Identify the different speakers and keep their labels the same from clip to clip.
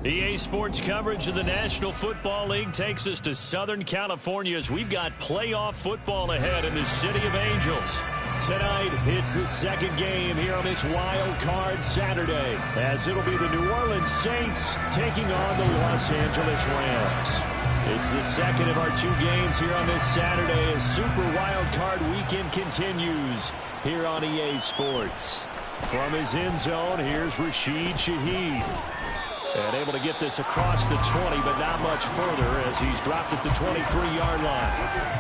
Speaker 1: EA Sports coverage of the National Football League takes us to Southern California as we've got playoff football ahead in the City of Angels. Tonight, it's the second game here on this Wild Card Saturday, as it'll be the New Orleans Saints taking on the Los Angeles Rams. It's the second of our two games here on this Saturday as Super Wild Card Weekend continues here on EA Sports. From his end zone, here's Rashid Shaheed. And able to get this across the 20, but not much further as he's dropped at the 23-yard line.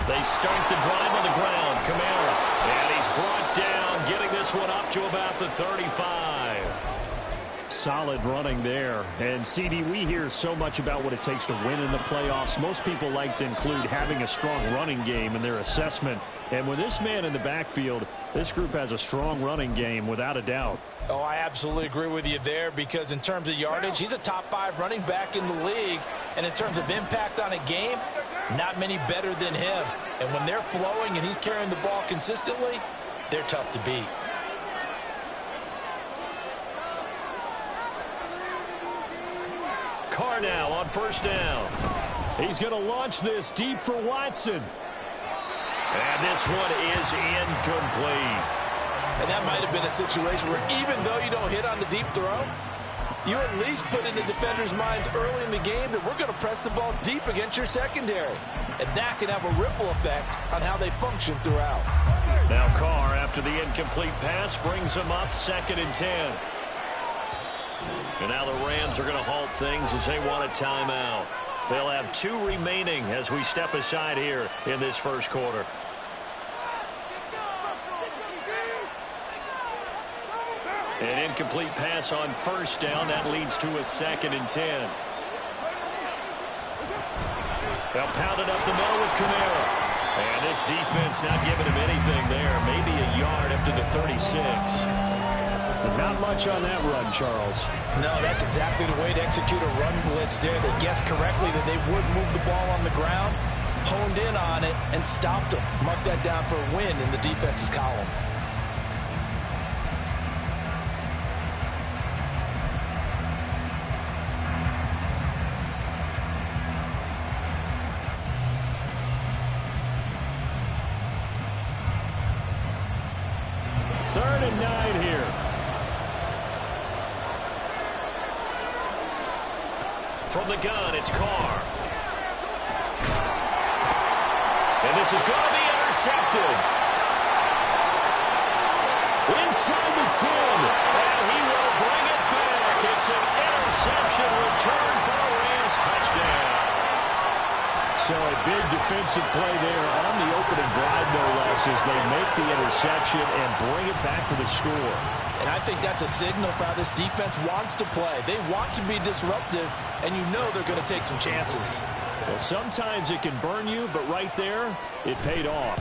Speaker 1: They start the drive on the ground. Kamara. And he's brought down, getting this one up to about the 35. Solid running there. And, CD, we hear so much about what it takes to win in the playoffs. Most people like to include having a strong running game in their assessment. And with this man in the backfield, this group has a strong running game without a doubt.
Speaker 2: Oh, I absolutely agree with you there because in terms of yardage, he's a top 5 running back in the league. And in terms of impact on a game, not many better than him. And when they're flowing and he's carrying the ball consistently, they're tough to beat.
Speaker 1: Carr now on first down. He's going to launch this deep for Watson. And this one is incomplete.
Speaker 2: And that might have been a situation where even though you don't hit on the deep throw, you at least put in the defenders' minds early in the game that we're going to press the ball deep against your secondary. And that can have a ripple effect on how they function throughout.
Speaker 1: Now Carr, after the incomplete pass, brings him up 2nd and 10. And now the Rams are going to halt things as they want a timeout. They'll have 2 remaining as we step aside here in this first quarter. An incomplete pass on first down. That leads to a 2nd and 10. They'll pound it up the middle with Kamara. And this defense not giving him anything there. Maybe a yard up to the 36. Not much on that run, Charles.
Speaker 2: No, that's exactly the way to execute a run blitz there. They guessed correctly that they would move the ball on the ground, honed in on it, and stopped them. Mark that down for a win in the defense's column.
Speaker 1: Third and 9 here. From the gun, it's Carr. And this is going to be intercepted. Inside the 10. And he will bring it back. It's an interception return for a Rams touchdown. So a big defensive play there on the opening drive, no less, as they make the interception and bring it back for the score.
Speaker 2: And I think that's a signal for how this defense wants to play. They want to be disruptive, and you know they're going to take some chances.
Speaker 1: Well, sometimes it can burn you, but right there, it paid off.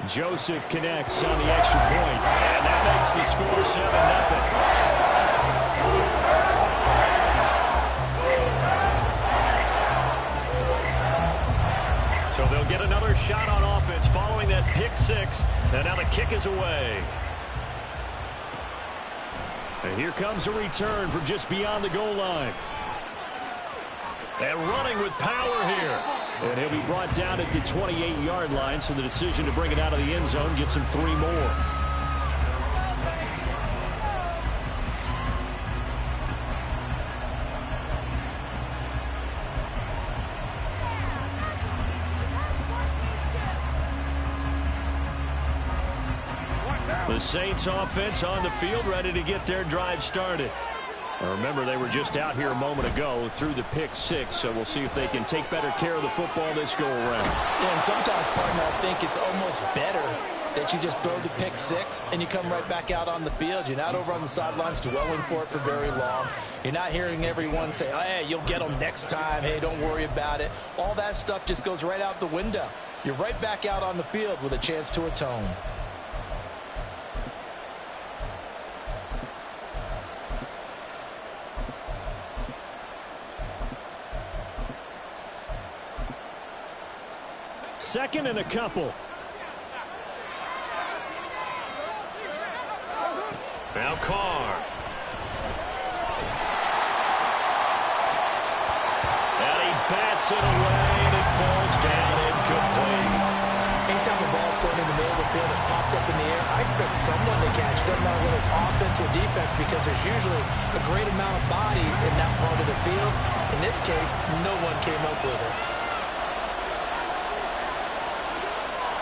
Speaker 1: Joseph connects on the extra point, and that makes the score 7-0. So they'll get another shot on offense following that pick 6, and now the kick is away. And here comes a return from just beyond the goal line. And running with power here. And he'll be brought down at the 28-yard line, so the decision to bring it out of the end zone gets him 3 more. The Saints offense on the field, ready to get their drive started. Remember, they were just out here a moment ago through the pick 6, so we'll see if they can take better care of the football this go around.
Speaker 2: Yeah, and sometimes, partner, I think it's almost better that you just throw the pick six and you come right back out on the field. You're not over on the sidelines dwelling for it for very long. You're not hearing everyone say, oh, hey, you'll get them next time. Hey, don't worry about it. All that stuff just goes right out the window. You're right back out on the field with a chance to atone.
Speaker 1: Second and a couple. Now Carr. And he bats it away, and it falls down incomplete.
Speaker 2: Anytime the ball's thrown in the middle of the field, it's popped up in the air, I expect someone to catch. Doesn't matter whether it's offense or defense, because there's usually a great amount of bodies in that part of the field. In this case, no one came up with it.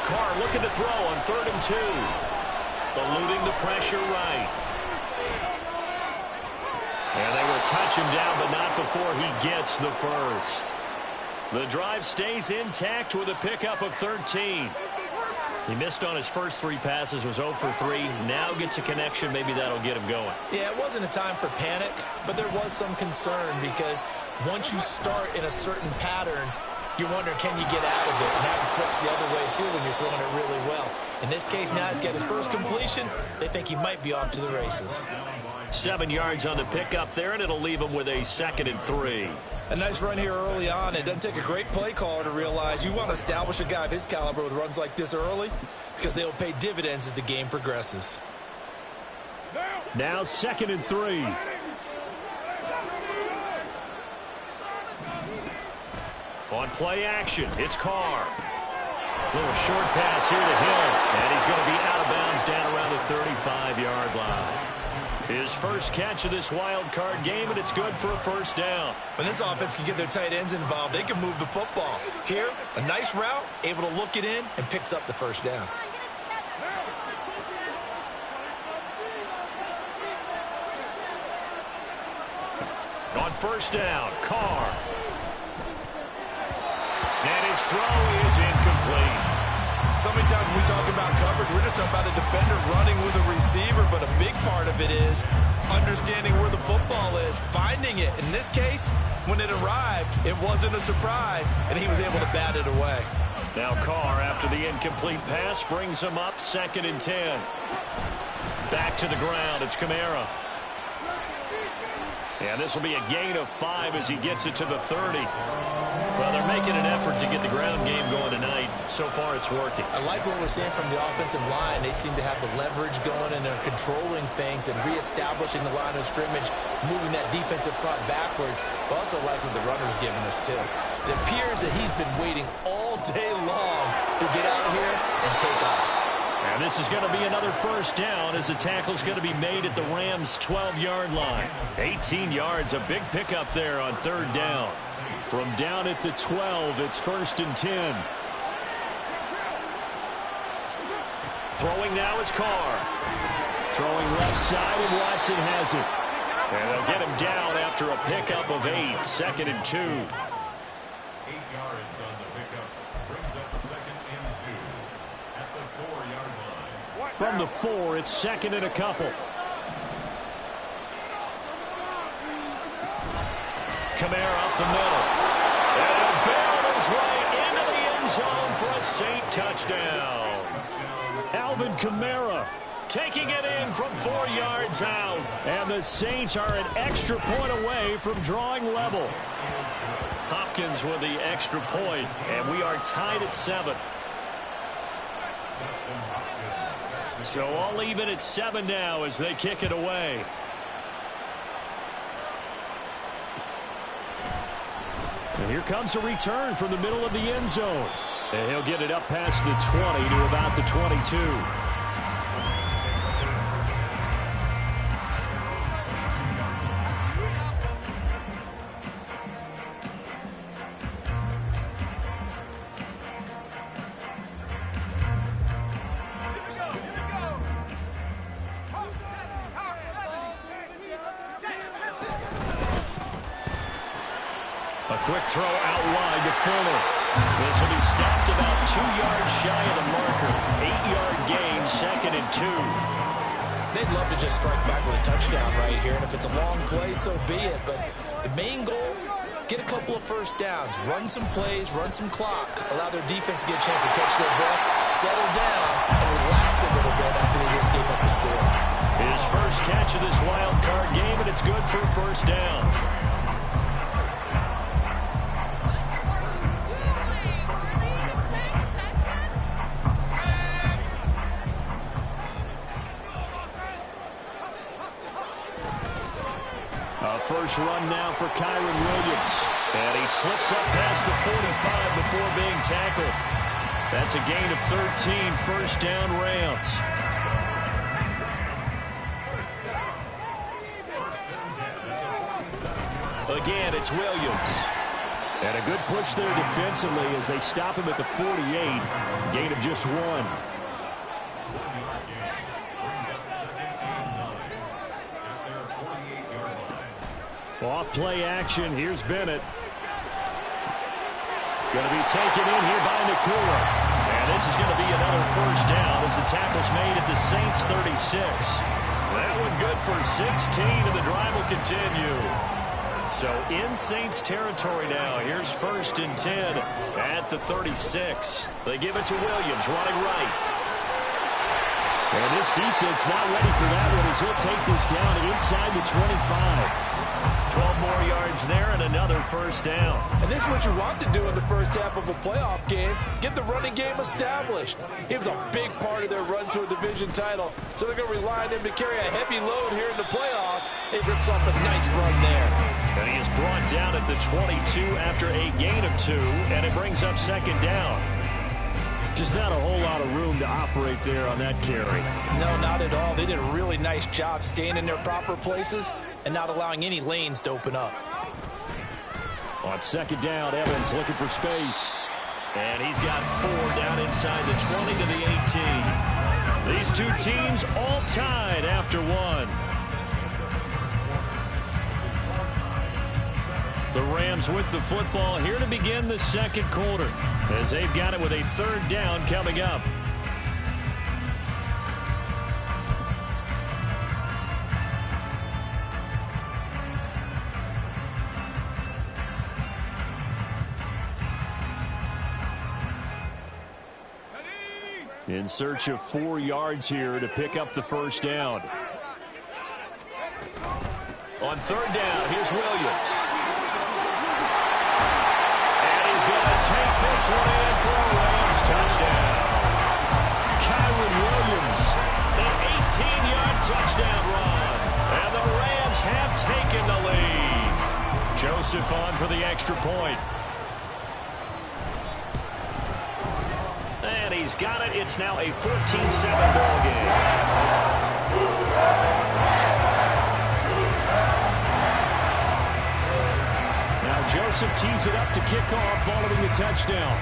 Speaker 1: Carr looking to throw on 3rd and 2. Eluding the pressure right. And they will touch him down, but not before he gets the first. The drive stays intact with a pickup of 13. He missed on his first 3 passes, was 0 for 3. Now gets a connection. Maybe that'll get him going.
Speaker 2: Yeah, it wasn't a time for panic, but there was some concern because once you start in a certain pattern, you're wondering, can you get out of it? And that flips the other way, too, when you're throwing it really well. In this case, now he's got his first completion. They think he might be off to the races.
Speaker 1: 7 yards on the pickup there, and it'll leave him with a 2nd and 3.
Speaker 3: A nice run here early on. It doesn't take a great play caller to realize you want to establish a guy of his caliber with runs like this early because they'll pay dividends as the game progresses.
Speaker 1: Now 2nd and 3. On play action, it's Carr. Little short pass here to Hill, and he's going to be out of bounds down around the 35-yard line. His first catch of this wild card game, and it's good for a first down.
Speaker 3: When this offense can get their tight ends involved, they can move the football. Here, a nice route, able to look it in, and picks up the first down.
Speaker 1: On first down, Carr. And his throw is incomplete.
Speaker 3: So many times when we talk about coverage, we're just talking about a defender running with a receiver, but a big part of it is understanding where the football is, finding it. In this case, when it arrived, it wasn't a surprise, and he was able to bat it away.
Speaker 1: Now Carr, after the incomplete pass, brings him up 2nd and 10. Back to the ground, it's Kamara. And this will be a gain of 5 as he gets it to the 30. Well, they're making an effort to get the ground game going tonight. So far, it's working.
Speaker 2: I like what we're seeing from the offensive line. They seem to have the leverage going, and they're controlling things and reestablishing the line of scrimmage, moving that defensive front backwards. But also like what the runner's giving us, too. It appears that he's been waiting all day long to get out here and take off.
Speaker 1: And this is going to be another first down as the tackle's going to be made at the Rams' 12-yard line. 18 yards, a big pickup there on 3rd down. From down at the 12, it's 1st and 10. Throwing now is Carr. Throwing left side, and Watson has it. And they'll get him down after a pickup of 8, 2nd and 2.
Speaker 4: 8 yards on the pickup. Brings up 2nd and 2 at the 4-yard line.
Speaker 1: From the 4, it's 2nd and a couple. Kamara up the middle. And it barrels right into the end zone for a Saint touchdown. Alvin Kamara taking it in from 4 yards out. And the Saints are an extra point away from drawing level. Hopkins with the extra point, and we are tied at 7. So all even at 7 now as they kick it away. And here comes a return from the middle of the end zone. And he'll get it up past the 20 to about the 22. A quick throw out wide to Fuller. This will be stopped about 2 yards shy of the marker. 8-yard gain, 2nd and 2.
Speaker 2: They'd love to just strike back with a touchdown right here, and if it's a long play, so be it. But the main goal, get a couple of first downs, run some plays, run some clock, allow their defense to get a chance to catch their breath, settle down, and relax a little bit after they just gave up a score.
Speaker 1: His first catch of this wild card game, and it's good for a first down. First run now for Kyron Williams. And he slips up past the 45 before being tackled. That's a gain of 13, first down Rams. Again, it's Williams. And a good push there defensively as they stop him at the 48. Gain of just 1. Off play action. Here's Bennett. Going to be taken in here by Nakua. And this is going to be another first down as the tackle's made at the Saints 36. That one good for 16, and the drive will continue. So in Saints territory now. Here's 1st and 10 at the 36. They give it to Williams running right. And this defense not ready for that one as he'll take this down inside the 25. 12 more yards there and another first down.
Speaker 2: And this is what you want to do in the first half of a playoff game. Get the running game established. He was a big part of their run to a division title. So they're going to rely on him to carry a heavy load here in the playoffs. He rips off a nice run there.
Speaker 1: And he is brought down at the 22 after a gain of 2. And it brings up 2nd down. Just not a whole lot of room to operate there on that carry.
Speaker 2: No, not at all. They did a really nice job staying in their proper places and not allowing any lanes to open up.
Speaker 1: On 2nd down, Evans looking for space. And he's got 4 down inside the 20 to the 18. These two teams all tied after 1. The Rams with the football here to begin the 2nd quarter as they've got it with a 3rd down coming up. In search of 4 yards here to pick up the first down. On 3rd down, here's Williams. Take this one in for a Rams touchdown. Kyron Williams, an 18-yard touchdown run. And the Rams have taken the lead. Joseph on for the extra point. And he's got it. It's now a 14-7 ball game. Joseph tees it up to kick off following the touchdown.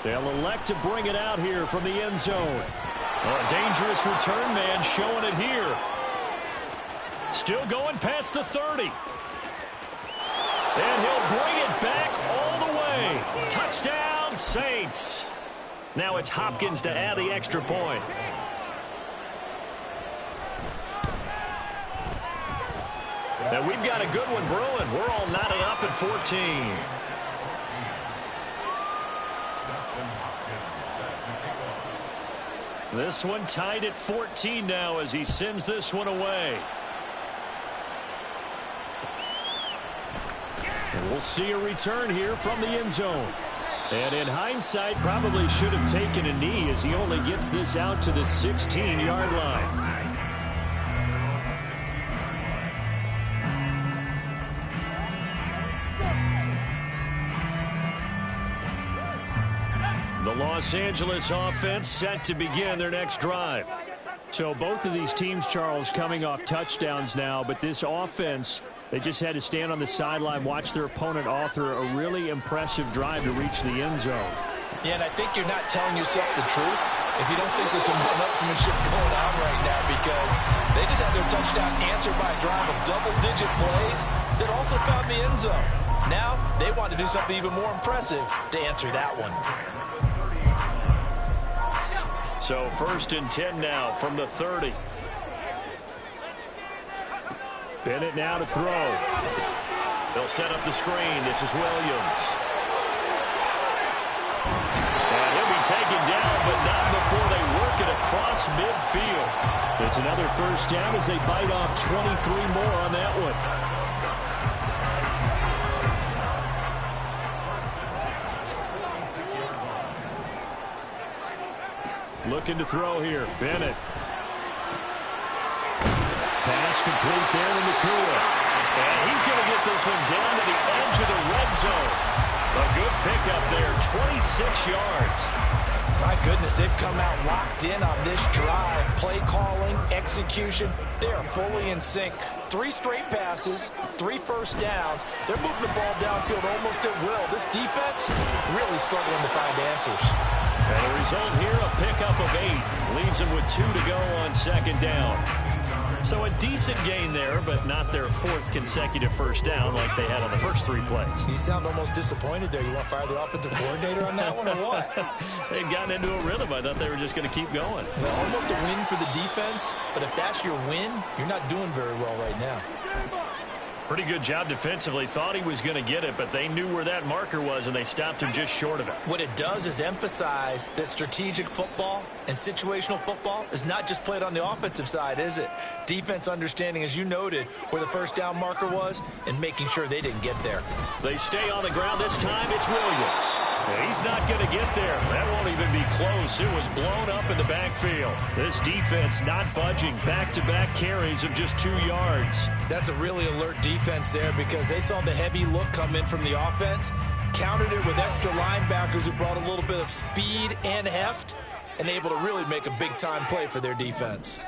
Speaker 1: They'll elect to bring it out here from the end zone. Oh, a dangerous return man showing it here. Still going past the 30. And he'll bring it back all the way. Touchdown, Saints. Now it's Hopkins to add the extra point. And we've got a good one brewing. We're all knotted up at 14. This one tied at 14 now as he sends this one away. And we'll see a return here from the end zone. And in hindsight, probably should have taken a knee as he only gets this out to the 16-yard line. The Los Angeles offense set to begin their next drive. So both of these teams, Charles, coming off touchdowns now, but this offense, they just had to stand on the sideline, watch their opponent author a really impressive drive to reach the end zone.
Speaker 2: Yeah, and I think you're not telling yourself the truth. if you don't think there's some one-upsmanship going on right now, because they just had their touchdown answered by a drive of double-digit plays that also found the end zone. Now they want to do something even more impressive to answer that one.
Speaker 1: So 1st and 10 now from the 30. Bennett now to throw. They'll set up the screen. This is Williams. And he'll be taken down, but not before they work it across midfield. It's another 1st down as they bite off 23 more on that one. Looking to throw here. Bennett. Pass complete there in the cooler. And he's going to get this one down to the edge of the red zone. A good pickup there, 26 yards.
Speaker 2: My goodness, they've come out locked in on this drive. Play calling, execution, they are fully in sync. 3 straight passes, 3 first downs. They're moving the ball downfield almost at will. This defense really struggling to find answers.
Speaker 1: And the result here, a pickup of 8. Leaves them with 2 to go on 2nd down. So a decent gain there, but not their 4th consecutive 1st down like they had on the first 3 plays.
Speaker 2: You sound almost disappointed there. You want to fire the offensive coordinator on that one or what?
Speaker 1: They'd gotten into a rhythm. I thought they were just going to keep going.
Speaker 2: Well, almost a win for the defense, but if that's your win, you're not doing very well right now.
Speaker 1: Pretty good job defensively. Thought he was going to get it, but they knew where that marker was, and they stopped him just short of it.
Speaker 2: What it does is emphasize that strategic football and situational football is not just played on the offensive side, is it? Defense understanding, as you noted, where the 1st down marker was and making sure they didn't get there.
Speaker 1: They stay on the ground. This time it's Williams. He's not going to get there. That won't even be close. It was blown up in the backfield. This defense not budging. Back-to-back carries of just 2 yards.
Speaker 2: That's a really alert defense there because they saw the heavy look come in from the offense, countered it with extra linebackers who brought a little bit of speed and heft, and able to really make a big-time play for their defense.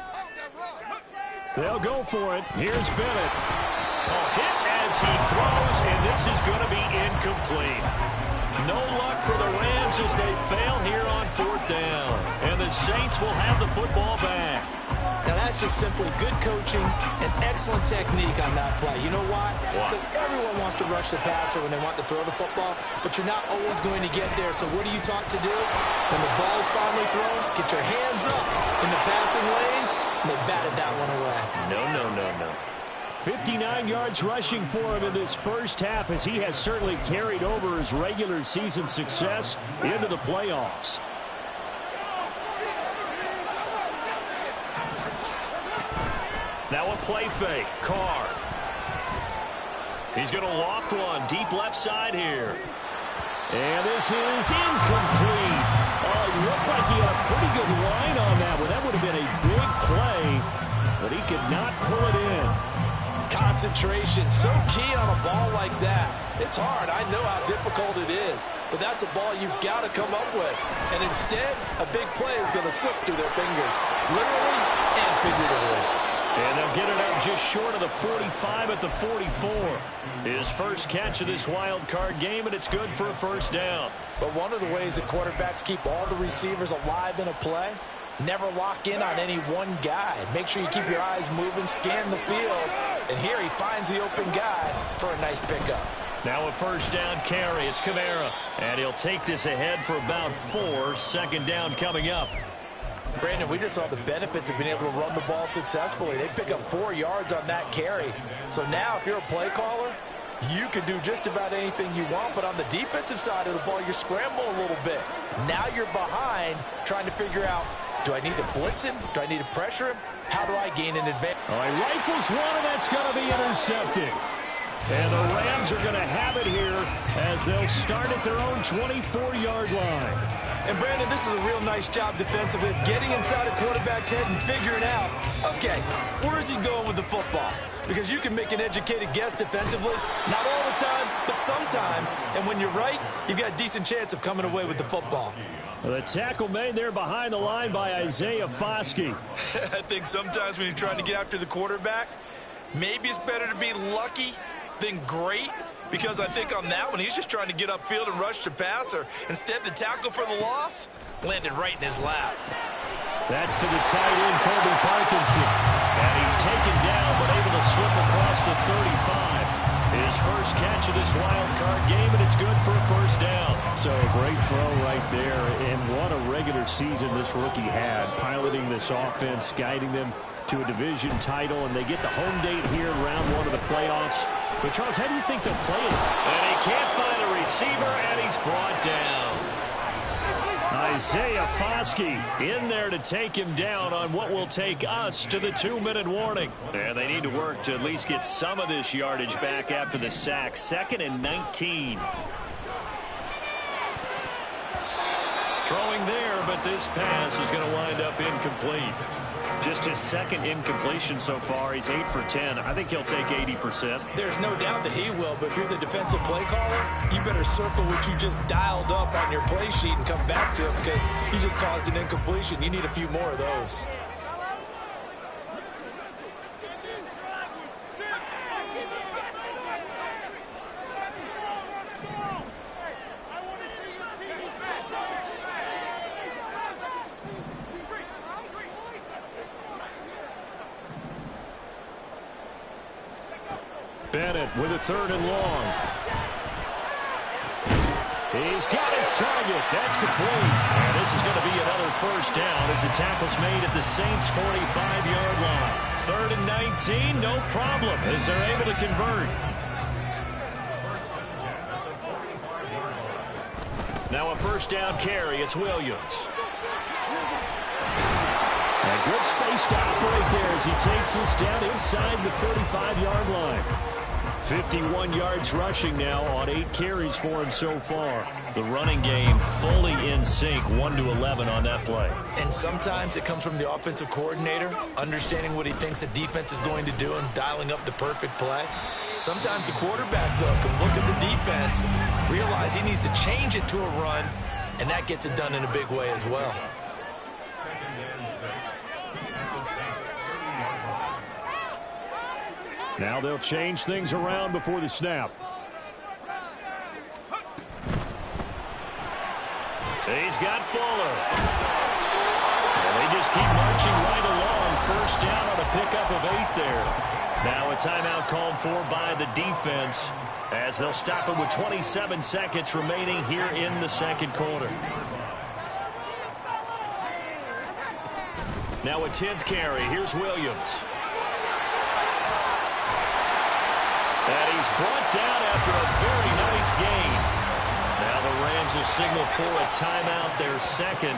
Speaker 1: They'll go for it. Here's Bennett. Hit as he throws, and this is going to be incomplete. No luck for the Rams as they fail here on 4th down. And the Saints will have the football back.
Speaker 2: Now, that's just simply good coaching and excellent technique on that play. You know why? Because everyone wants to rush the passer when they want to throw the football, but you're not always going to get there. So what are you taught to do? When the ball is finally thrown, get your hands up in the passing lanes, and they batted that one away.
Speaker 1: No. 59 yards rushing for him in this 1st half as he has certainly carried over his regular season success into the playoffs. Now a play fake. Carr. He's going to loft one deep left side here. And this is incomplete. It looked like he had a pretty good line on that one. That would have been a big play, but he could not pull it in.
Speaker 2: Concentration, so key on a ball like that. It's hard. I know how difficult it is, but that's a ball you've got to come up with. And instead, a big play is going to slip through their fingers, literally and figuratively.
Speaker 1: And they'll get it up just short of the 45 at the 44. His first catch of this wild card game, and it's good for a 1st down.
Speaker 2: But one of the ways that quarterbacks keep all the receivers alive in a play, never lock in on any one guy. Make sure you keep your eyes moving, scan the field. And here he finds the open guy for a nice pickup.
Speaker 1: Now a 1st down carry. It's Kamara. And he'll take this ahead for about 4. 2nd down coming up.
Speaker 2: Brandon, we just saw the benefits of being able to run the ball successfully. They pick up 4 yards on that carry. So now if you're a play caller, you can do just about anything you want. But on the defensive side of the ball, you scramble a little bit. Now you're behind trying to figure out, do I need to blitz him? Do I need to pressure him? How do I gain an advantage?
Speaker 1: He rifles one, and that's going to be intercepted. And the Rams are going to have it here as they'll start at their own 24-yard line.
Speaker 2: And, Brandon, this is a real nice job defensively, getting inside a quarterback's head and figuring out, okay, where is he going with the football? Because you can make an educated guess defensively, not all the time, but sometimes. And when you're right, you've got a decent chance of coming away with the football.
Speaker 1: The tackle made there behind the line by Isaiah Foskey.
Speaker 3: I think sometimes when you're trying to get after the quarterback, maybe it's better to be lucky than great, because I think on that one, he's just trying to get upfield and rush the passer. Instead, the tackle for the loss landed right in his lap.
Speaker 1: That's to the tight end, Colby Parkinson. And he's taken down, but able to slip across the 35. His first catch of this wild card game, and it's good for a first down.
Speaker 5: So a great throw right there, and what a regular season this rookie had, piloting this offense, guiding them to a division title, and they get the home date here in round one of the playoffs. But, Charles, how do you think they'll play it?
Speaker 1: And he can't find a receiver, and he's brought down. Isaiah Foskey in there to take him down on what will take us to the 2-minute warning. And they need to work to at least get some of this yardage back after the sack. 2nd and 19. Throwing there, but this pass is going to wind up incomplete. Just his second incompletion so far. He's 8 for 10. I think he'll take 80%.
Speaker 2: There's no doubt that he will, but if you're the defensive play caller, you better circle what you just dialed up on your play sheet and come back to it because you just caused an incompletion. You need a few more of those.
Speaker 5: Bennett with a 3rd and long. He's got his target. That's complete.
Speaker 1: And this is going to be another first down as the tackle's made at the Saints' 45-yard line. 3rd and 19, no problem as they're able to convert. Now a first down carry. It's Williams.
Speaker 5: A good space to operate there as he takes this down inside the 35-yard line. 51 yards rushing now on 8 carries for him so far.
Speaker 1: The running game fully in sync, 1-11 on that play.
Speaker 2: And sometimes it comes from the offensive coordinator, understanding what he thinks the defense is going to do and dialing up the perfect play. Sometimes the quarterback, though, can look at the defense, realize he needs to change it to a run, and that gets it done in a big way as well.
Speaker 5: Now they'll change things around before the snap.
Speaker 1: He's got Fuller. And they just keep marching right along. First down on a pickup of 8 there. Now a timeout called for by the defense as they'll stop it with 27 seconds remaining here in the second quarter. Now a 10th carry. Here's Williams. And he's brought down after a very nice gain. Now the Rams will signal for a timeout, their second.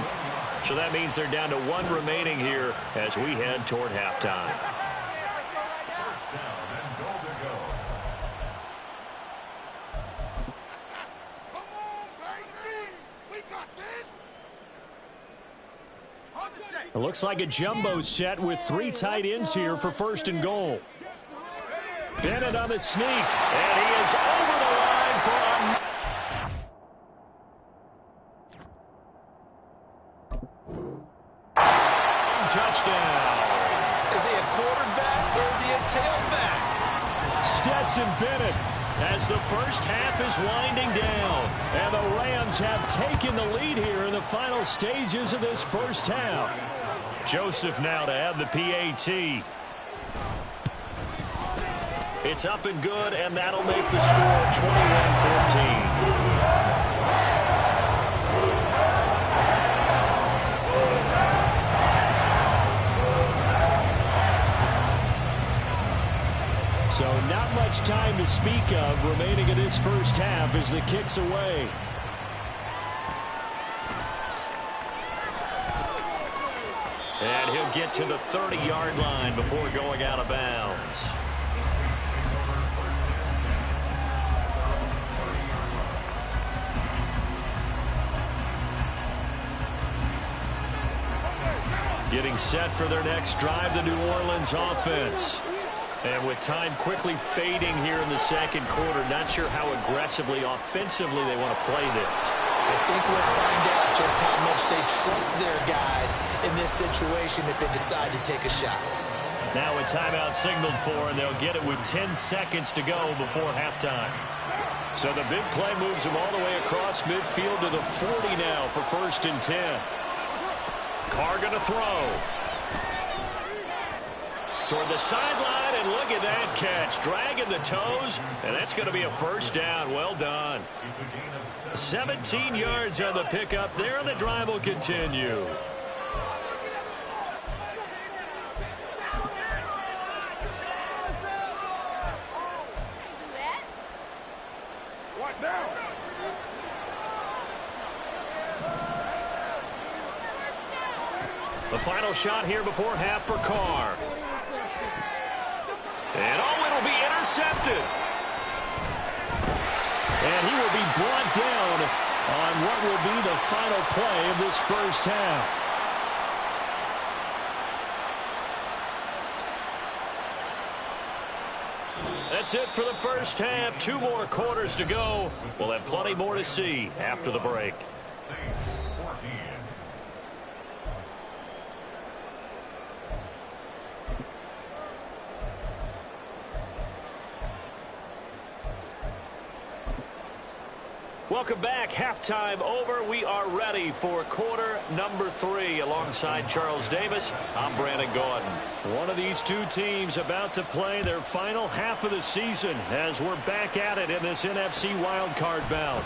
Speaker 1: So that means they're down to 1 remaining here as we head toward halftime.
Speaker 5: It looks like a jumbo set with 3 tight ends here for 1st and goal. Bennett on the sneak, and he is over the line for a touchdown.
Speaker 2: Is he a quarterback or is he a tailback?
Speaker 5: Stetson Bennett as the first half is winding down, and the Rams have taken the lead here in the final stages of this first half.
Speaker 1: Joseph now to have the PAT. It's up and good, and that'll make the score 21-14.
Speaker 5: So not much time to speak of remaining in this first half as the kick's away.
Speaker 1: And he'll get to the 30-yard line before going out of bounds. Getting set for their next drive, the New Orleans offense. And with time quickly fading here in the second quarter, not sure how aggressively, offensively they want to play this.
Speaker 2: I think we'll find out just how much they trust their guys in this situation if they decide to take a shot.
Speaker 1: Now a timeout signaled for, and they'll get it with 10 seconds to go before halftime. So the big play moves them all the way across midfield to the 40 now for 1st and 10. Carr going to throw. Toward the sideline, and look at that catch. Dragging the toes, and that's going to be a first down. Well done. 17 yards on the pickup there, and the drive will continue. The final shot here before half for Carr. And it'll be intercepted. And he will be brought down on what will be the final play of this first half. That's it for the first half. 2 more quarters to go. We'll have plenty more to see after the break.
Speaker 4: Saints 14.
Speaker 1: Welcome back. Halftime over. We are ready for quarter number 3. Alongside Charles Davis, I'm Brandon Gordon. One of these two teams about to play their final half of the season as we're back at it in this NFC wildcard bout.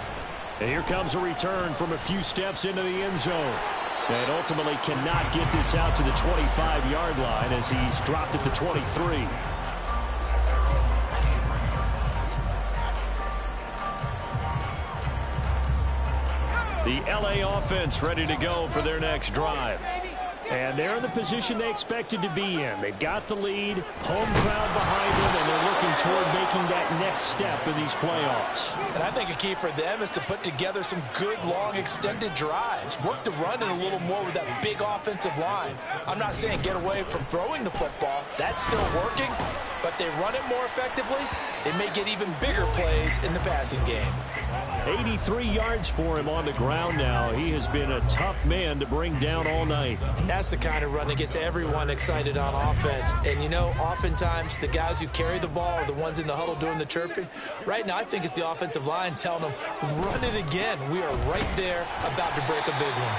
Speaker 1: And here comes a return from a few steps into the end zone. And ultimately cannot get this out to the 25-yard line as he's dropped it to 23. The LA offense ready to go for their next drive. And they're in the position they expected to be in. They've got the lead, home crowd behind them, and they're looking toward making that next step in these playoffs.
Speaker 2: And I think a key for them is to put together some good, long, extended drives. Work the run in a little more with that big offensive line. I'm not saying get away from throwing the football. That's still working, but they run it more effectively. They may get even bigger plays in the passing game.
Speaker 1: 83 yards for him on the ground now. He has been a tough man to bring down all night.
Speaker 2: That's the kind of run that gets everyone excited on offense. And, you know, oftentimes the guys who carry the ball are the ones in the huddle doing the chirping. Right now, I think it's the offensive line telling them, run it again. We are right there about to break a big one.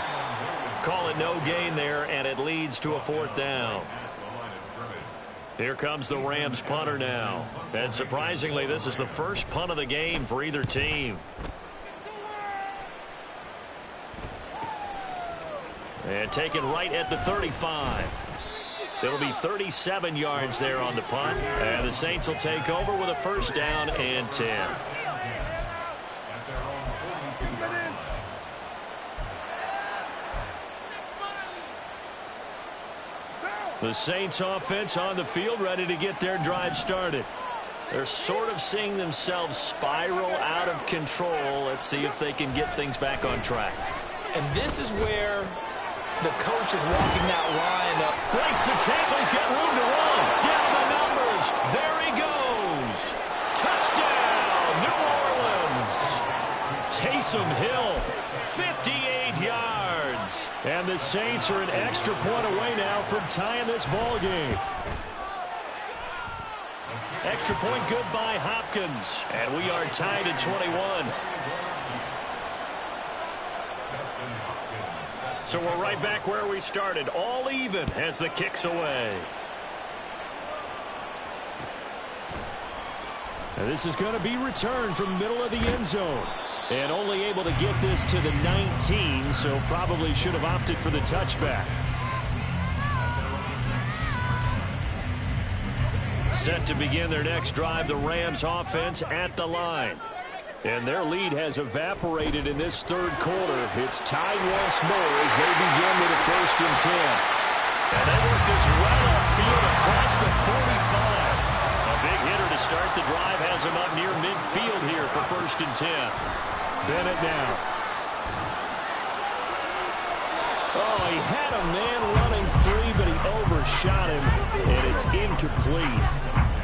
Speaker 1: Call it no gain there, and it leads to a 4th down. Here comes the Rams punter now. And surprisingly, this is the first punt of the game for either team. And taken right at the 35. It'll be 37 yards there on the punt. And the Saints will take over with a first down and 10. The Saints offense on the field ready to get their drive started. They're sort of seeing themselves spiral out of control. Let's see if they can get things back on track.
Speaker 2: And this is where the coach is walking that line up.
Speaker 1: Breaks the tackle. He's got room to run. Down the numbers. There he goes. Touchdown, New Orleans. Taysom Hill, 58 yards. And the Saints are an extra point away now from tying this ball game. Extra point good by Hopkins. And we are tied at 21. So we're right back where we started. All even as the kick's away. And this is going to be returned from the middle of the end zone. And only able to get this to the 19, so probably should have opted for the touchback. Set to begin their next drive, the Rams offense at the line. And their lead has evaporated in this third quarter. It's tied once more as they begin with a 1st and 10. And they work this well upfield across the 45. A big hitter to start the drive has him up near midfield here for 1st and 10. Bennett now. Oh, he had a man running free, but he overshot him, and it's incomplete.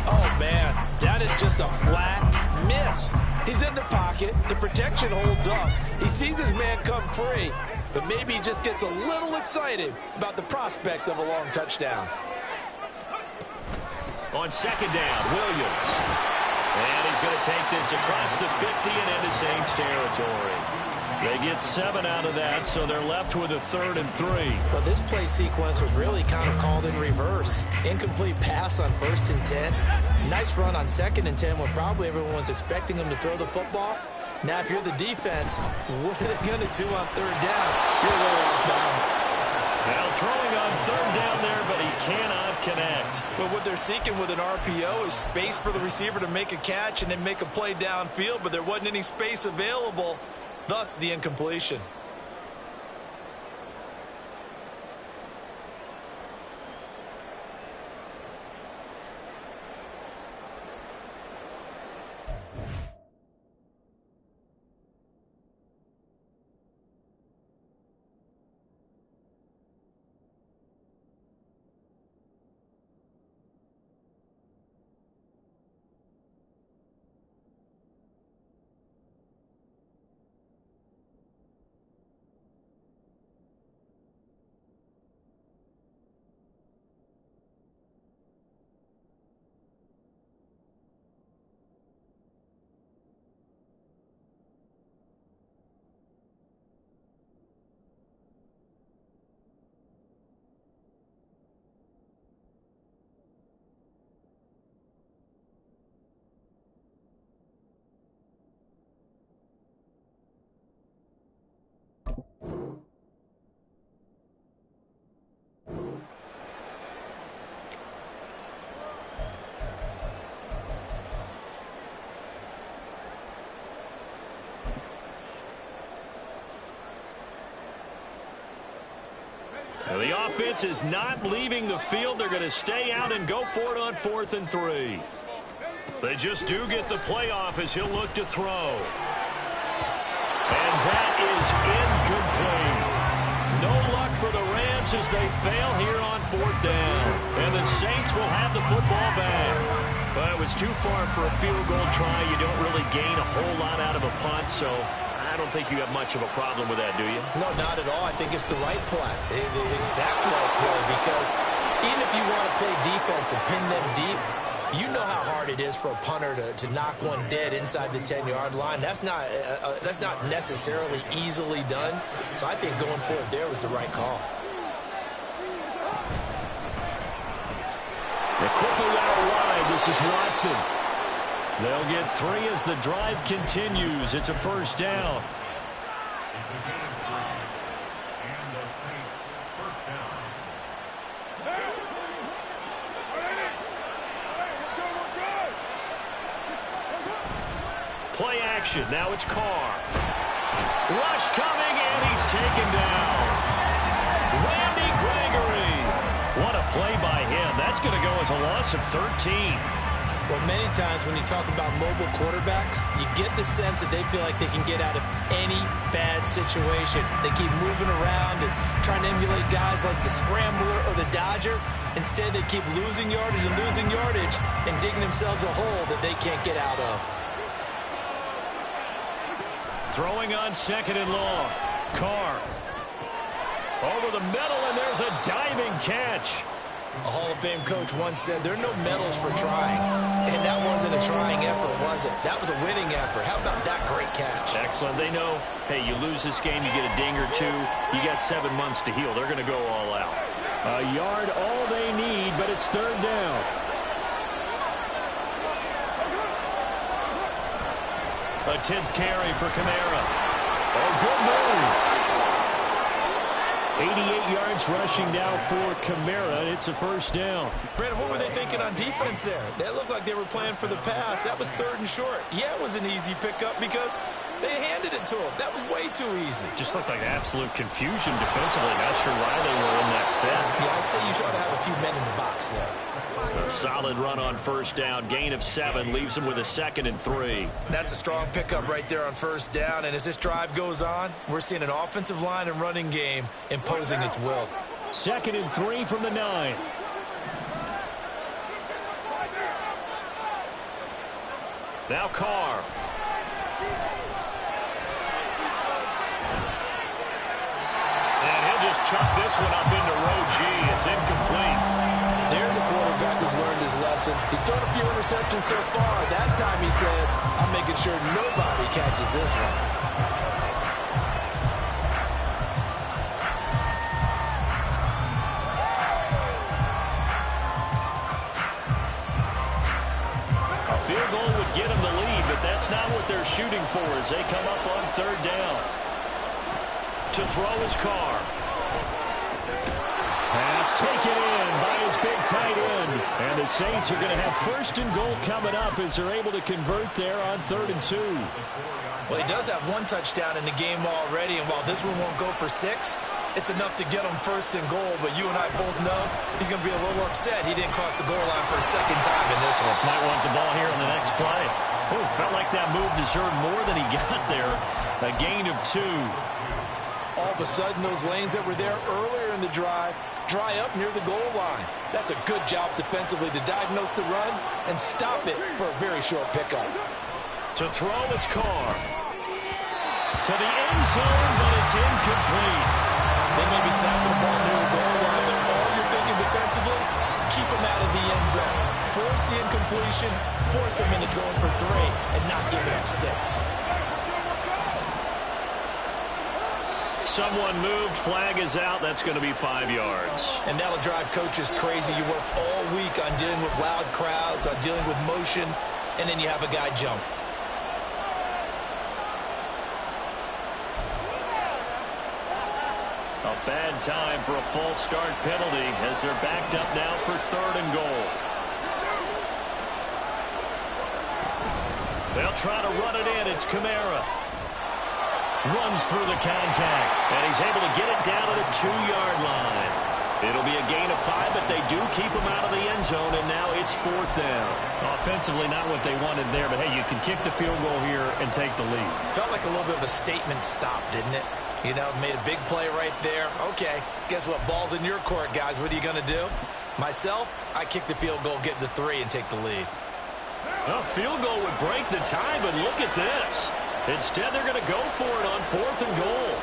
Speaker 2: Oh, man, that is just a flat miss. He's in the pocket. The protection holds up. He sees his man come free, but maybe he just gets a little excited about the prospect of a long touchdown.
Speaker 1: On 2nd down, Williams. And he's going to take this across the 50 and into Saints territory. They get 7 out of that, so they're left with a 3rd and 3.
Speaker 2: Well, this play sequence was really kind of called in reverse. Incomplete pass on 1st and 10. Nice run on 2nd and 10 when probably everyone was expecting them to throw the football. Now, if you're the defense, what are they going to do on 3rd down? You're a little off balance.
Speaker 1: Now throwing on 3rd down there, but he cannot connect.
Speaker 3: But what they're seeking with an RPO is space for the receiver to make a catch and then make a play downfield, but there wasn't any space available, thus the incompletion.
Speaker 1: Well, the offense is not leaving the field. They're going to stay out and go for it on 4th and 3. They just do get the playoff as he'll look to throw. And that is incomplete. No luck for the Rams as they fail here on 4th down. And the Saints will have the football back. Well, it was too far for a field goal try. You don't really gain a whole lot out of a punt, so I don't think you have much of a problem with that, do you?
Speaker 2: No, not at all. I think it's the right play, the exact right play, because even if you want to play defense and pin them deep, you know how hard it is for a punter to knock one dead inside the 10-yard line. That's not necessarily easily done. So I think going for it there was the right call.
Speaker 1: They're quickly out wide. This is Watson. They'll get 3 as the drive continues. It's a 1st down.
Speaker 4: It's a gain of 3. And the Saints, 1st down.
Speaker 1: Play action. Now it's Carr. Rush coming, and he's taken down. Randy Gregory. What a play by him. That's going to go as a loss of 13.
Speaker 2: Well, many times when you talk about mobile quarterbacks, you get the sense that they feel like they can get out of any bad situation. They keep moving around and trying to emulate guys like the Scrambler or the Dodger. Instead, they keep losing yardage and digging themselves a hole that they can't get out of.
Speaker 1: Throwing on 2nd and long. Carr. Over the middle, and there's a diving catch.
Speaker 2: A Hall of Fame coach once said, there are no medals for trying. And that wasn't a trying effort, was it? That was a winning effort. How about that great catch?
Speaker 1: Excellent. They know, hey, you lose this game, you get a ding or 2. You got 7 months to heal. They're going to go all out.
Speaker 5: A yard, all they need, but it's 3rd down.
Speaker 1: A 10th carry for Kamara. Oh, good move.
Speaker 5: 88 yards rushing now for Kamara. It's a 1st down.
Speaker 2: Brandon, what were they thinking on defense there? They looked like they were playing for the pass. That was 3rd and short. Yeah, it was an easy pickup because they handed it to him. That was way too easy.
Speaker 1: Just looked like absolute confusion defensively. Not sure why they were in that set.
Speaker 2: Yeah, I'd say you should have a few men in the box there.
Speaker 1: A solid run on 1st down. Gain of 7 leaves them with a 2nd and 3.
Speaker 3: That's a strong pickup right there on 1st down. And as this drive goes on, we're seeing an offensive line and running game imposing its will.
Speaker 5: 2nd and 3 from the 9.
Speaker 1: Now Carr. And he'll just chuck this one up into row G. It's incomplete.
Speaker 2: There's a quarterback who's learned his lesson. He's thrown a few interceptions so far. That time he said, I'm making sure nobody catches this one.
Speaker 1: they're shooting for as they come up on third down. To throw his Carr. Pass taken in by his big tight end. And the Saints are going to have first and goal coming up as they're able to convert there on 3rd and 2.
Speaker 2: Well, he does have 1 touchdown in the game already, and while this one won't go for 6, it's enough to get him first and goal. But you and I both know he's going to be a little upset he didn't cross the goal line for a second time in this one.
Speaker 1: Might want the ball here on the next play. Oh, felt like that move deserved more than he got there. A gain of 2.
Speaker 2: All of a sudden, those lanes that were there earlier in the drive dry up near the goal line. That's a good job defensively to diagnose the run and stop it for a very short pickup.
Speaker 1: To throw, it's Carr. To the end zone, but it's incomplete.
Speaker 2: They may be snapping the ball near the goal line, but all you're thinking defensively, keep them out of the end zone. Force the incompletion, force them into going for 3, and not give it up 6.
Speaker 1: Someone moved, flag is out. That's going to be 5 yards.
Speaker 2: And that'll drive coaches crazy. You work all week on dealing with loud crowds, on dealing with motion, and then you have a guy jump.
Speaker 1: A bad time for a false start penalty as they're backed up now for 3rd and goal. They'll try to run it in. It's Kamara. Runs through the contact, and he's able to get it down to the 2-yard line. It'll be a gain of 5, but they do keep him out of the end zone, and now it's 4th down. Offensively, not what they wanted there, but hey, you can kick the field goal here and take the lead.
Speaker 2: Felt like a little bit of a statement stop, didn't it? You know, made a big play right there. Okay, guess what? Ball's in your court, guys. What are you going to do? Myself, I kick the field goal, get the 3, and take the lead.
Speaker 1: A field goal would break the tie, but look at this. Instead, they're going to go for it on 4th and goal.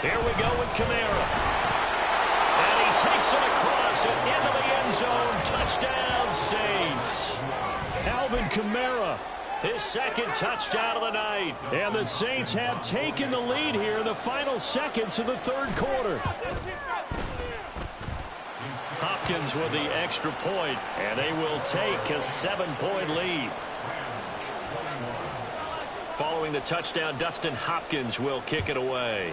Speaker 1: Here we go with Kamara. And he takes it across and into the end zone. Touchdown, Saints. Alvin Kamara. His 2nd touchdown of the night. And the Saints have taken the lead here in the final seconds of the 3rd quarter. Hopkins with the extra point, and they will take a 7-point lead. Following the touchdown, Dustin Hopkins will kick it away.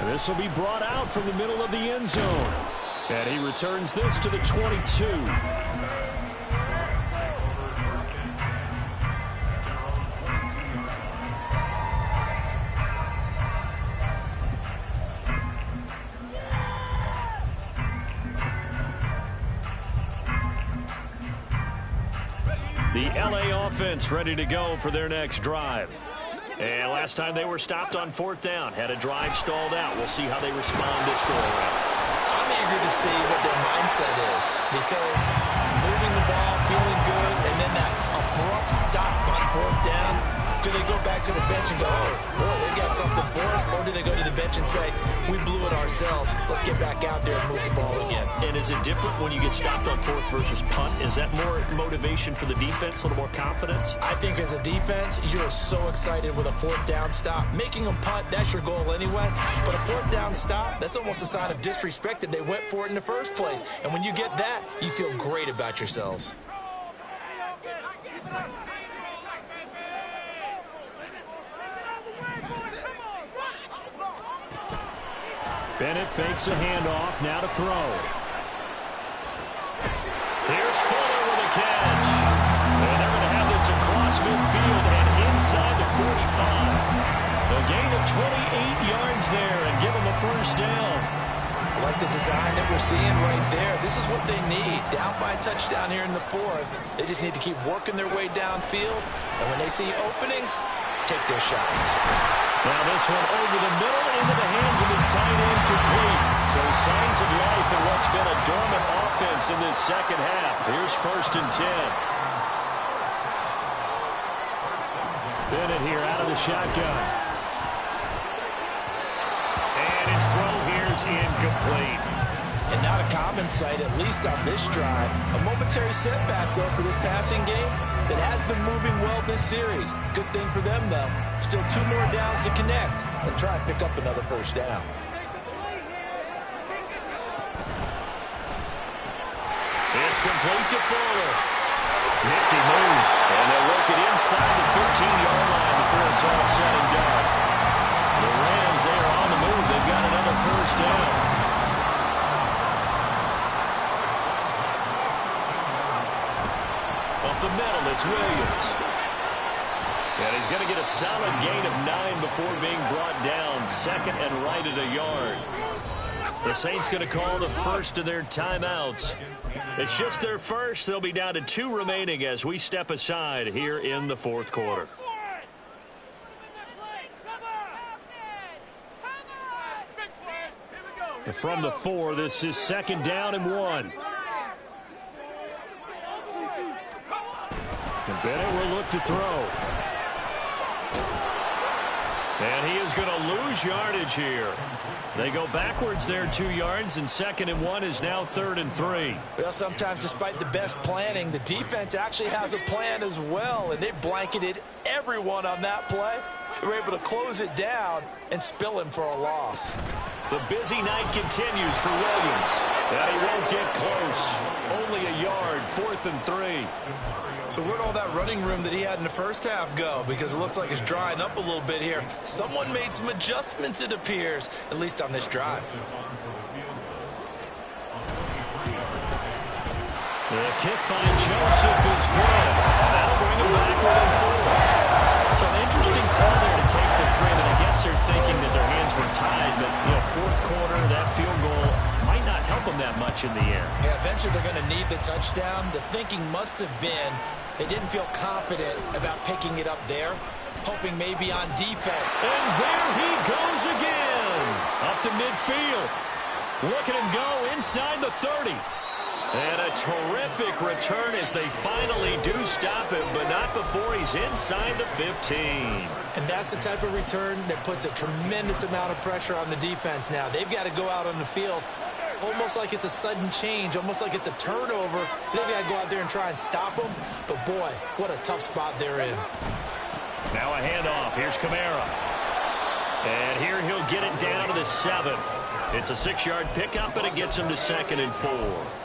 Speaker 1: And this will be brought out from the middle of the end zone. And he returns this to the 22. The LA offense ready to go for their next drive. And last time they were stopped on 4th down, had a drive stalled out. We'll see how they respond this go around.
Speaker 2: I'm eager to see what their mindset is, because moving the ball, feeling good, and then that abrupt stop on 4th down, do they go back to the bench and go, oh, boy, they got something for us, or do they go to the bench and say, we blew it ourselves, let's get back out there and move the ball again?
Speaker 1: And is it different when you get stopped on 4th versus punt? Is that more motivation for the defense, a little more confidence?
Speaker 2: I think as a defense, you're so excited with a 4th down stop. Making them punt, that's your goal anyway. But a 4th down stop, that's almost a sign of disrespect that they went for it in the first place. And when you get that, you feel great about yourselves.
Speaker 1: Bennett fakes a handoff, now to throw. Here's Fuller with a catch. And they're going to have this across midfield and inside the 45. A gain of 28 yards there and give them the 1st down.
Speaker 2: I like the design that we're seeing right there. This is what they need. Down by a touchdown here in the 4th. They just need to keep working their way downfield. And when they see openings, take their shots.
Speaker 1: Now this one over the middle into the hands of his tight end, complete. So signs of life in what's been a dormant offense in this 2nd half. Here's 1st and 10. Bennett here out of the shotgun. And his throw here's incomplete.
Speaker 2: And not a common sight, at least on this drive. A momentary setback, though, for this passing game that has been moving well this series. Good thing for them, though. Still 2 more downs to connect and try and pick up another first down.
Speaker 1: It's complete to Fuller. Nifty move. And they'll work it inside the 15-yard line before it's all said and done. The Rams, they are on the move. They've got another first down. Up the middle, it's Williams. And he's going to get a solid gain of 9 before being brought down. Second and right at a yard. The Saints going to call the first of their timeouts. It's just their first. They'll be down to 2 remaining as we step aside here in the fourth quarter. From the 4, this is 2nd down and 1. And Bennett will look to throw. And he is going to lose yardage here. They go backwards there 2 yards, and 2nd and 1 is now 3rd and 3.
Speaker 2: Well, sometimes despite the best planning, the defense actually has a plan as well, and they blanketed everyone on that play. They were able to close it down and spill him for a loss.
Speaker 1: The busy night continues for Williams. And he won't get close. Only a yard, 4th and 3.
Speaker 3: So where'd all that running room that he had in the first half go? Because it looks like it's drying up a little bit here. Someone made some adjustments, it appears, at least on this drive.
Speaker 1: The kick by Joseph is good. And that'll bring him back within 4. So an interesting call there to take the 3. I guess they're thinking that their hands were tied, but fourth quarter, that field goal might not help them that much in the end.
Speaker 2: Yeah, eventually they're going to need the touchdown. The thinking must have been they didn't feel confident about picking it up there, hoping maybe on defense.
Speaker 1: And there he goes again. Up to midfield. Look at him go inside the 30. And a terrific return as they finally do stop him, but not before he's inside the 15.
Speaker 2: And that's the type of return that puts a tremendous amount of pressure on the defense now. They've got to go out on the field almost like it's a sudden change, almost like it's a turnover. They've got to go out there and try and stop them. But, boy, what a tough spot they're in.
Speaker 1: Now a handoff. Here's Kamara. And here he'll get it down to the 7. It's a 6-yard pickup, and it gets him to 2nd and 4.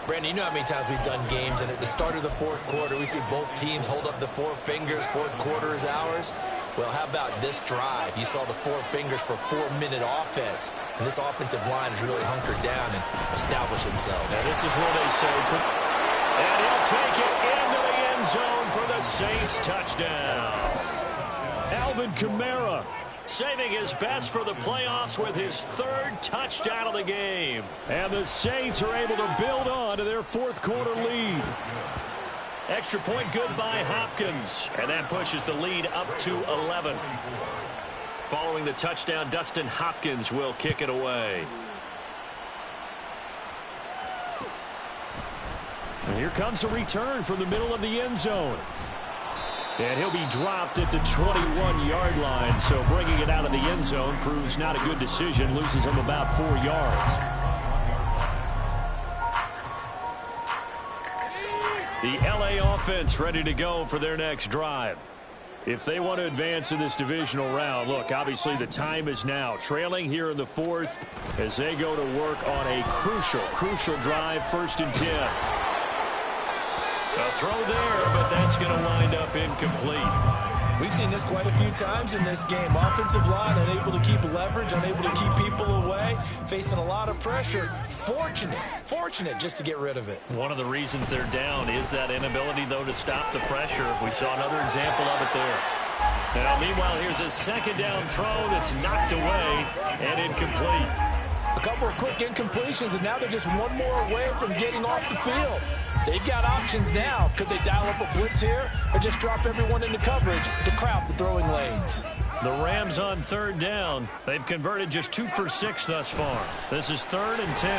Speaker 2: Brandon, you know how many times we've done games, and at the start of the fourth quarter, we see both teams hold up the 4 fingers. Fourth quarter is ours. Well, how about this drive? You saw the 4 fingers for 4-minute offense, and this offensive line has really hunkered down and established themselves.
Speaker 1: And this is where they say, and he'll take it into the end zone for the Saints touchdown. Alvin Kamara saving his best for the playoffs with his 3rd touchdown of the game. And the Saints are able to build on to their fourth quarter lead. Extra point good by Hopkins. And that pushes the lead up to 11. Following the touchdown, Dustin Hopkins will kick it away. And here comes a return from the middle of the end zone. And he'll be dropped at the 21-yard line, so bringing it out of the end zone proves not a good decision, loses him about 4 yards. The LA offense ready to go for their next drive. If they want to advance in this divisional round, look, obviously the time is now. Trailing here in the 4th as they go to work on a crucial drive, 1st and 10. A throw there, but that's going to wind up incomplete.
Speaker 2: We've seen this quite a few times in this game. Offensive line unable to keep leverage, unable to keep people away, facing a lot of pressure. Fortunate just to get rid of it.
Speaker 1: One of the reasons they're down is that inability, though, to stop the pressure. We saw another example of it there. Now, meanwhile, here's a 2nd down throw that's knocked away and incomplete.
Speaker 2: A couple of quick incompletions, and now they're just one more away from getting off the field. They've got options now. Could they dial up a blitz here or just drop everyone into coverage to crowd the throwing lanes?
Speaker 1: The Rams on 3rd down. They've converted just 2 for 6 thus far. This is 3rd and 10.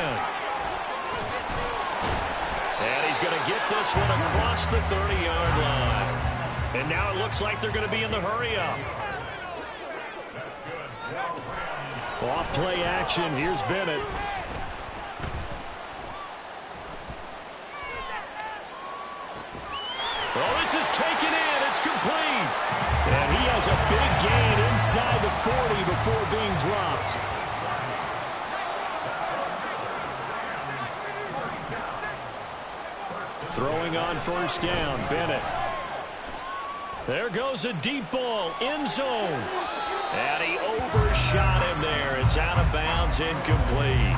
Speaker 1: And he's going to get this one across the 30-yard line. And now it looks like they're going to be in the hurry-up. Off play action. Here's Bennett. This is taken in. It's complete. And he has a big gain inside the 40 before being dropped. Throwing on first down, Bennett. There goes a deep ball, end zone. And he overshot him there. It's out of bounds, incomplete.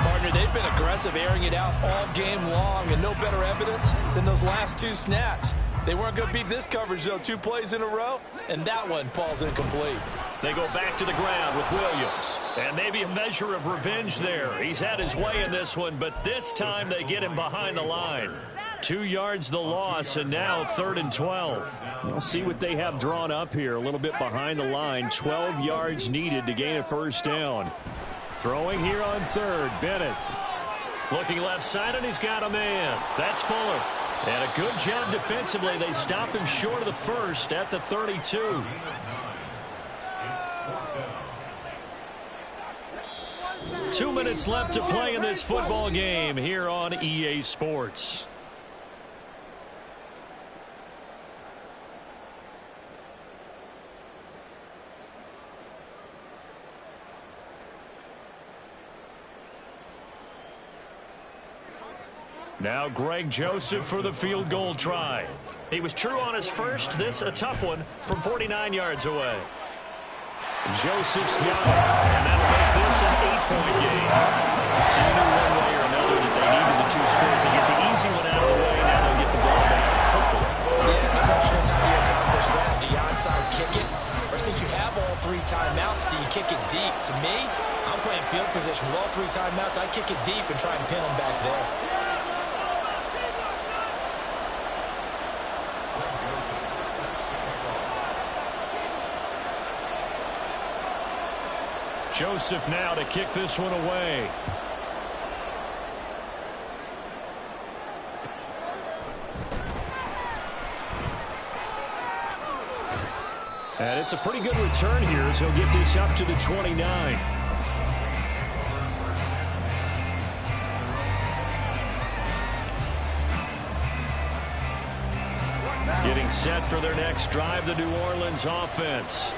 Speaker 2: Partner, they've been aggressive, airing it out all game long, and no better evidence than those last two snaps. They weren't going to beat this coverage, though. 2 plays in a row, and that one falls incomplete.
Speaker 1: They go back to the ground with Williams. And maybe a measure of revenge there. He's had his way in this one, but this time they get him behind the line. 2 yards the loss, and now 3rd and 12. We'll see what they have drawn up here. A little bit behind the line. 12 yards needed to gain a first down. Throwing here on 3rd, Bennett. Looking left side, and he's got a man. That's Fuller. And a good job defensively. They stop him short of the first at the 32. 2 minutes left to play in this football game here on EA Sports. Now Greg Joseph for the field goal try. He was true on his first. This a tough one from 49 yards away. Joseph's got it, and that'll make this an 8-point game. So you knew one way or another that they needed the 2 scores. They get the easy one out of the way. Now they'll get the ball back, hopefully.
Speaker 6: Yeah, the question is, how do you accomplish that? Do you onside kick it? Or since you have all 3 timeouts, do you kick it deep? To me, I'm playing field position. With all 3 timeouts, I kick it deep and try and pin them back there.
Speaker 1: Joseph now to kick this one away. And it's a pretty good return here as he'll get this up to the 29. Getting set for their next drive, the New Orleans offense.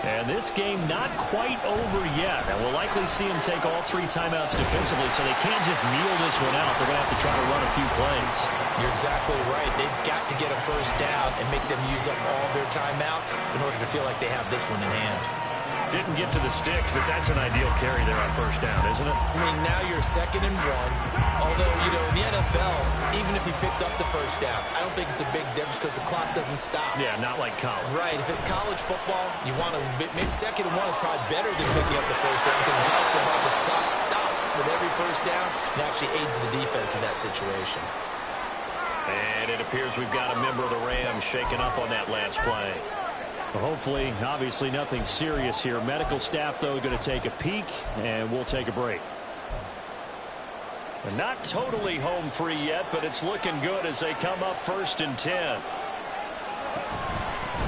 Speaker 1: And this game not quite over yet. And we'll likely see them take all 3 timeouts defensively, so they can't just kneel this one out. They're going to have to try to run a few plays.
Speaker 6: You're exactly right. They've got to get a first down and make them use up all their timeouts in order to feel like they have this one in hand.
Speaker 1: Didn't get to the sticks, but that's an ideal carry there on first down, isn't it?
Speaker 6: I mean, now you're 2nd and 1. Although, you know, in the NFL, even if he picked up the first down, I don't think it's a big difference because the clock doesn't stop.
Speaker 1: Yeah, not like college.
Speaker 6: Right. If it's college football, you want to maybe 2nd and 1 is probably better than picking up the first down because in college football, the clock stops with every first down and actually aids the defense in that situation.
Speaker 1: And it appears we've got a member of the Rams shaken up on that last play. Well, hopefully, obviously nothing serious here. Medical staff, though, going to take a peek, and we'll take a break. And not totally home free yet, but it's looking good as they come up 1st and 10.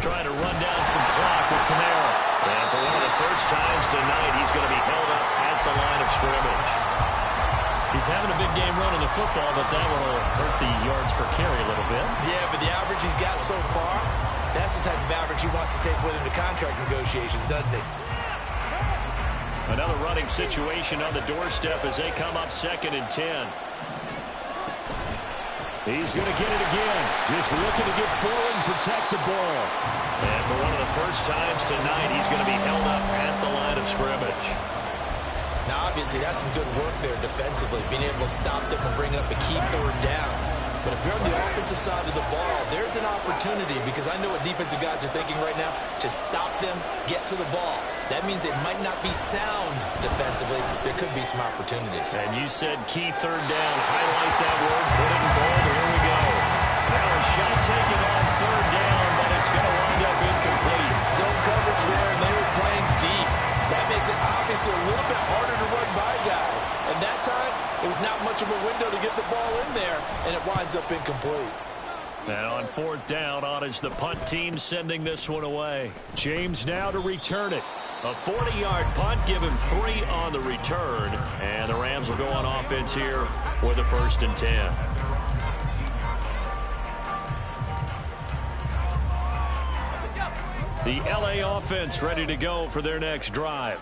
Speaker 1: Trying to run down some clock with Kamara. And for one of the first times tonight, he's going to be held up at the line of scrimmage. He's having a big game running the football, but that will hurt the yards per carry a little bit.
Speaker 6: Yeah, but the average he's got so far, that's the type of average he wants to take with him to contract negotiations, doesn't he?
Speaker 1: Another running situation on the doorstep as they come up 2nd and 10. He's going to get it again. Just looking to get forward and protect the ball. And for one of the first times tonight, he's going to be held up at the line of scrimmage.
Speaker 6: Now, obviously, that's some good work there defensively, being able to stop them from bringing up a key 3rd down. But if you're on the offensive side of the ball, there's an opportunity because I know what defensive guys are thinking right now. Just stop them, get to the ball. That means they might not be sound defensively. There could be some opportunities.
Speaker 1: And you said key 3rd down. Highlight that word. Put it in bold. Here we go. Now a shot taken on 3rd down, but it's going to wind up incomplete.
Speaker 2: Zone coverage there, and they were playing deep. That makes it obviously a little bit harder to run by guys. And that time, it was not much of a window to get the ball in there, and it winds up incomplete.
Speaker 1: And on 4th down, on is the punt team sending this one away. James now to return it. A 40-yard punt, give him 3 on the return. And the Rams will go on offense here with a 1st and 10. The LA offense ready to go for their next drive.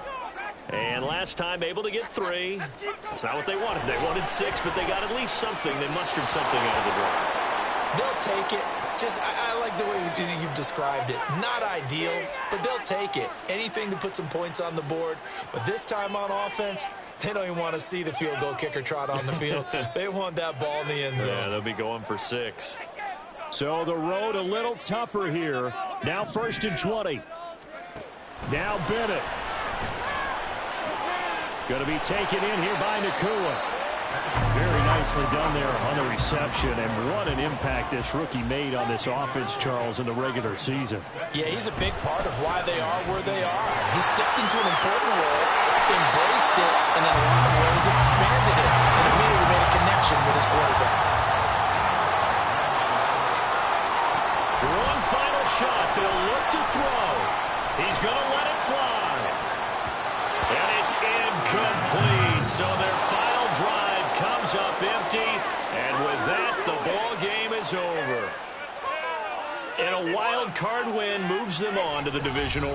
Speaker 1: And last time able to get 3. That's not what they wanted. They wanted 6, but they got at least something. They mustered something out of the drive.
Speaker 6: They'll take it. I like the way you've described it. Not ideal, but they'll take it. Anything to put some points on the board. But this time on offense, they don't even want to see the field goal kicker trot on the field. They want that ball in the end zone.
Speaker 1: Yeah, they'll be going for 6.
Speaker 5: So the road a little tougher here. Now 1st and 20. Now Bennett. Going to be taken in here by Nakua. Very nicely done there on the reception. And what an impact this rookie made on this offense, Charles, in the regular season.
Speaker 2: Yeah, he's a big part of why they are where they are. He stepped into an important role, embraced it, and in a lot of ways expanded it, and immediately made a connection with his quarterback.
Speaker 1: One final shot. They'll look to throw. He's going to let it fly. And it's incomplete. So their final drive comes up empty. And with that, the ball game is over. And a wild card win moves them on to the divisional